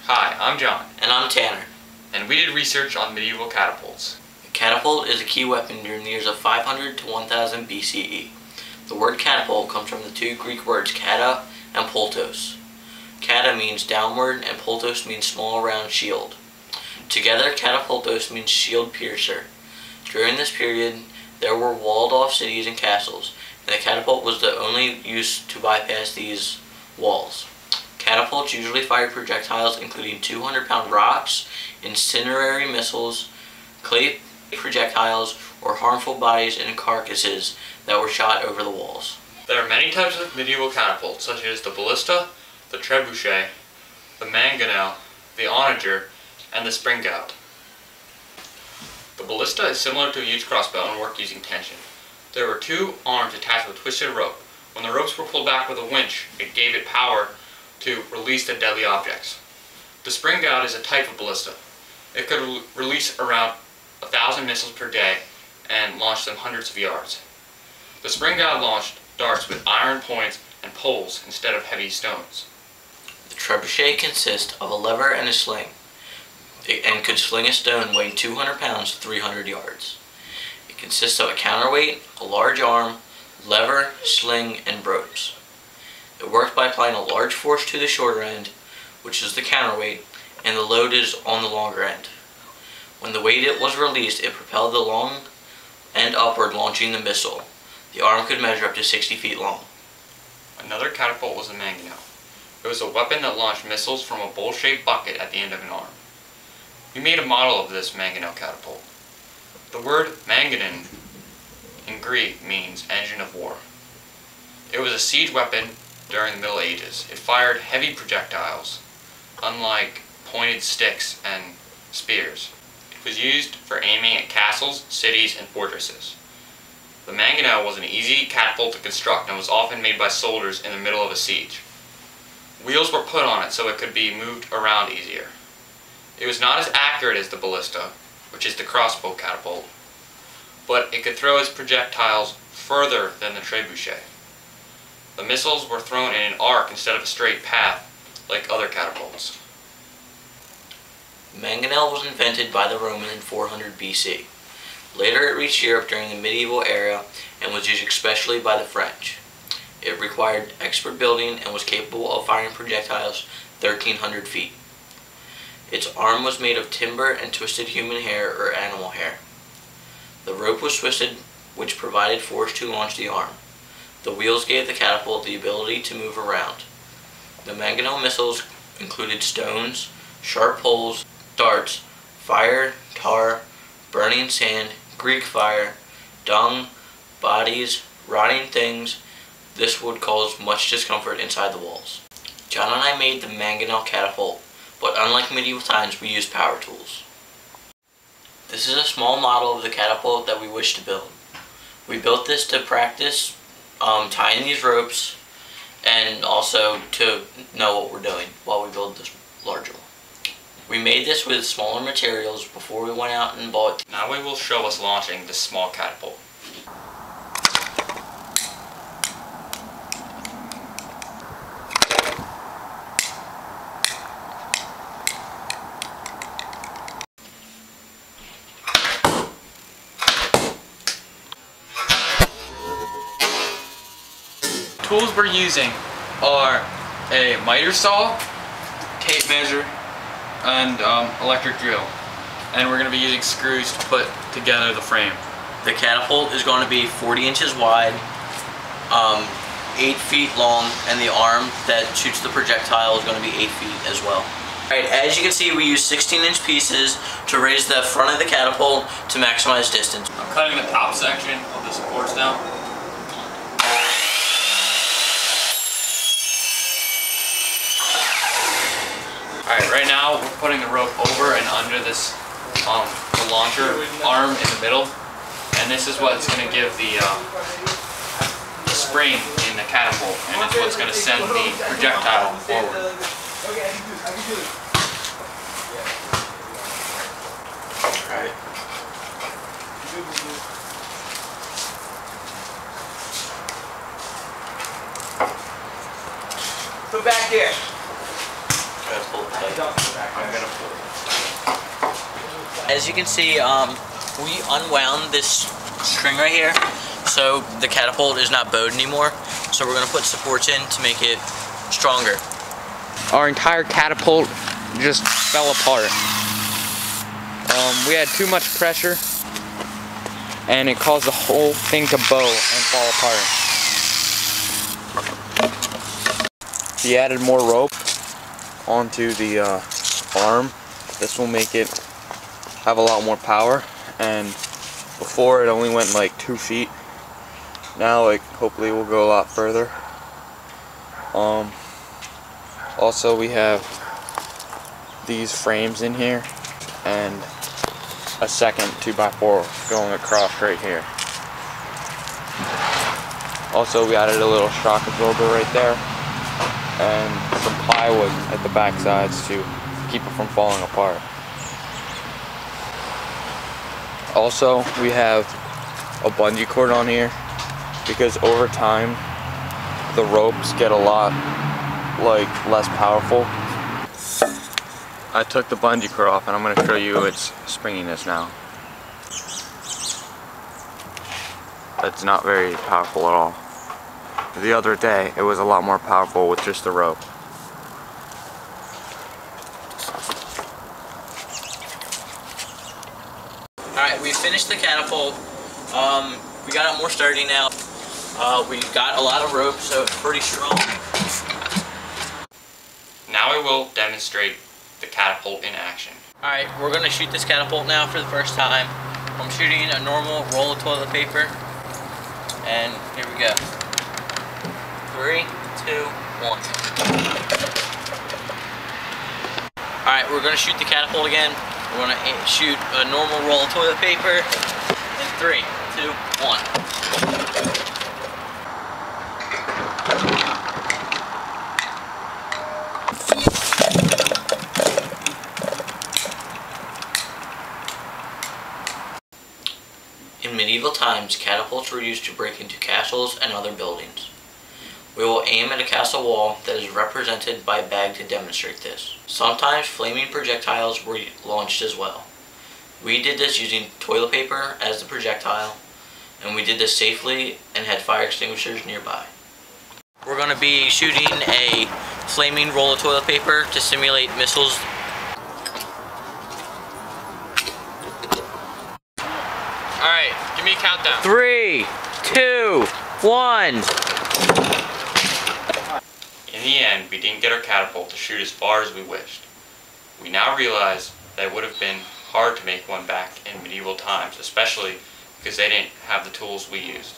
Hi, I'm John. And I'm Tanner. And we did research on medieval catapults. A catapult is a key weapon during the years of 500 to 1000 BCE. The word catapult comes from the two Greek words kata and poltos. Kata means downward and poltos means small round shield. Together, catapultos means shield piercer. During this period, there were walled off cities and castles, and the catapult was the only use to bypass these walls. Catapults usually fired projectiles including 200-pound rocks, incendiary missiles, clay projectiles, or harmful bodies and carcasses that were shot over the walls. There are many types of medieval catapults, such as the ballista, the trebuchet, the mangonel, the onager, and the springald. The ballista is similar to a huge crossbow and worked using tension. There were two arms attached with a twisted rope. When the ropes were pulled back with a winch, it gave it power to release the deadly objects. The springald is a type of ballista. It could release around 1,000 missiles per day and launch them hundreds of yards. The springald launched darts with iron points and poles instead of heavy stones. The trebuchet consists of a lever and a sling, and could sling a stone weighing 200 pounds 300 yards. It consists of a counterweight, a large arm, lever, sling, and ropes. It works by applying a large force to the shorter end, which is the counterweight, and the load is on the longer end. When the weight was released, it propelled the long end upward, launching the missile. The arm could measure up to 60 feet long. Another catapult was a mangonel. It was a weapon that launched missiles from a bowl-shaped bucket at the end of an arm. We made a model of this mangonel catapult. The word mangonen in Greek means engine of war. It was a siege weapon during the Middle Ages. It fired heavy projectiles, unlike pointed sticks and spears. It was used for aiming at castles, cities, and fortresses. The mangonel was an easy catapult to construct and was often made by soldiers in the middle of a siege. Wheels were put on it so it could be moved around easier. It was not as accurate as the ballista, which is the crossbow catapult, but it could throw its projectiles further than the trebuchet. The missiles were thrown in an arc instead of a straight path, like other catapults. Mangonel was invented by the Romans in 400 BC. Later it reached Europe during the medieval era and was used especially by the French. It required expert building and was capable of firing projectiles 1,300 feet. Its arm was made of timber and twisted human hair or animal hair. The rope was twisted, which provided force to launch the arm. The wheels gave the catapult the ability to move around. The mangonel missiles included stones, sharp poles, darts, fire, tar, burning sand, Greek fire, dung, bodies, rotting things. This would cause much discomfort inside the walls. John and I made the mangonel catapult, but unlike medieval times, we used power tools. This is a small model of the catapult that we wish to build. We built this to practice tying these ropes and also to know what we're doing while we build this larger one. We made this with smaller materials before we went out and bought. Now we will show us launching this small catapult. Tools we're using are a miter saw, tape measure, and electric drill. And we're going to be using screws to put together the frame. The catapult is going to be 40 inches wide, 8 feet long, and the arm that shoots the projectile is going to be 8 feet as well. Alright, as you can see, we use 16-inch pieces to raise the front of the catapult to maximize distance. I'm cutting the top section of the supports now. Alright, right now we're putting the rope over and under this the launcher arm in the middle, and this is what's going to give the spring in the catapult, and it's what's going to send the projectile forward. Alright. Put back there. try to pull it tight. I'm gonna pull it. As you can see, we unwound this string right here, so the catapult is not bowed anymore. So we're gonna put supports in to make it stronger. Our entire catapult just fell apart. We had too much pressure, and it caused the whole thing to bow and fall apart. He added more rope onto the arm. This will make it have a lot more power, and before it only went like 2 feet. Now it hopefully will go a lot further. Also we have these frames in here and a second 2x4 going across right here. Also we added a little shock absorber right there and some plywood at the back sides to keep it from falling apart. Also we have a bungee cord on here because over time the ropes get a lot less powerful. I took the bungee cord off and I'm going to show you its springiness now. It's not very powerful at all. The other day it was a lot more powerful with just the rope. Alright, we finished the catapult. We got it more sturdy now. We got a lot of rope, so it's pretty strong. Now I will demonstrate the catapult in action. Alright, we're going to shoot this catapult now for the first time. I'm shooting a normal roll of toilet paper. And here we go. 3, 2, 1. Alright, we're going to shoot the catapult again. We're going to shoot a normal roll of toilet paper. In 3, 2, 1. In medieval times, catapults were used to break into castles and other buildings. We will aim at a castle wall that is represented by a bag to demonstrate this. Sometimes flaming projectiles were launched as well. We did this using toilet paper as the projectile, and we did this safely and had fire extinguishers nearby. We're going to be shooting a flaming roll of toilet paper to simulate missiles. Alright, give me a countdown. 3, 2, 1. In the end, we didn't get our catapult to shoot as far as we wished. We now realize that it would have been hard to make one back in medieval times, especially because they didn't have the tools we used.